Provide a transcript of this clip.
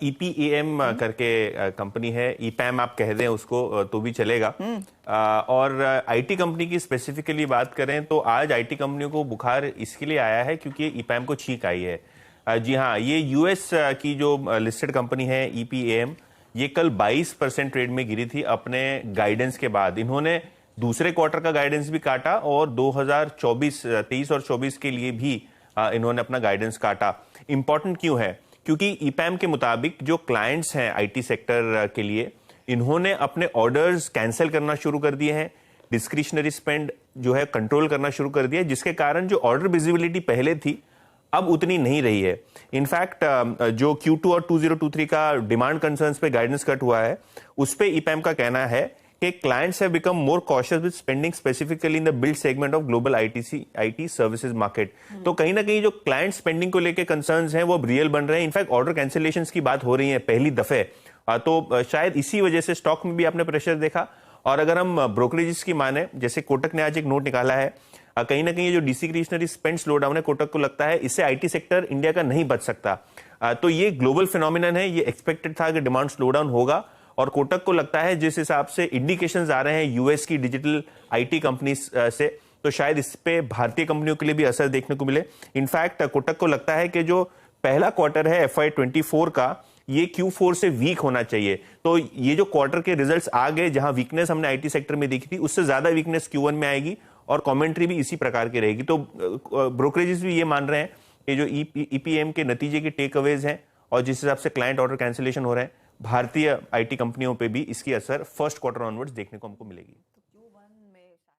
ईपीएएम करके कंपनी है, ईपैम आप कह दें उसको तो भी चलेगा। और आईटी कंपनी की स्पेसिफिकली बात करें तो आज आईटी कंपनियों को बुखार इसके लिए आया है क्योंकि ईपैम को छींक आई है। जी हाँ, ये यूएस की जो लिस्टेड कंपनी है ईपीएएम, ये कल 22% ट्रेड में गिरी थी अपने गाइडेंस के बाद। इन्होंने दूसरे क्वार्टर का गाइडेंस भी काटा और 23 और 24 के लिए भी इन्होंने अपना गाइडेंस काटा। इंपॉर्टेंट क्यों है? क्योंकि ईपैम के मुताबिक जो क्लाइंट्स हैं आईटी सेक्टर के लिए, इन्होंने अपने ऑर्डर्स कैंसिल करना शुरू कर दिए हैं, डिस्क्रिशनरी स्पेंड जो है कंट्रोल करना शुरू कर दिया है, जिसके कारण जो ऑर्डर विजिबिलिटी पहले थी अब उतनी नहीं रही है। इनफैक्ट जो Q2 और 2023 का डिमांड कंसर्न्स पे गाइडेंस कट हुआ है, उस पे ईपैम का कहना है कि clients have become more cautious with spending specifically in the build segment of global IT services market. तो कहीं ना कहीं जो क्लाइंट स्पेंडिंग को लेकर कंसर्न्स हैं वो अब रियल बन रहे हैं। इनफैक्ट ऑर्डर कैंसिलेशंस की बात हो रही है पहली दफे, तो शायद इसी वजह से स्टॉक में भी आपने प्रेशर देखा। और अगर हम ब्रोकरेजेस की माने, जैसे कोटक ने आज एक नोट निकाला है, कहीं ना कहीं जो डिस्क्रिशनरी स्पेंड स्लो डाउन है, कोटक को लगता है इससे आईटी सेक्टर इंडिया का नहीं बच सकता। तो ये ग्लोबल फिनोमिनन है, ये एक्सपेक्टेड था कि डिमांड स्लो डाउन होगा। और कोटक को लगता है जिस हिसाब से इंडिकेशंस आ रहे हैं यूएस की डिजिटल आईटी कंपनीज से, तो शायद इस पे भारतीय कंपनियों के लिए भी असर देखने को मिले। इनफैक्ट कोटक को लगता है कि जो पहला क्वार्टर है FY24 का, ये Q4 से वीक होना चाहिए। तो ये जो क्वार्टर के रिजल्ट्स आ गए, जहां वीकनेस हमने आईटी सेक्टर में देखी थी, उससे ज्यादा वीकनेस Q1 में आएगी और कमेंट्री भी इसी प्रकार की रहेगी। तो ब्रोकरेजेस भी ये मान रहे हैं कि जो ईपीएम के नतीजे के टेक अवेज हैं और जिस हिसाब से क्लाइंट ऑर्डर कैंसिलेशन हो रहे हैं, भारतीय आईटी कंपनियों पे भी इसकी असर फर्स्ट क्वार्टर ऑनवर्ड्स देखने को हमको मिलेगी।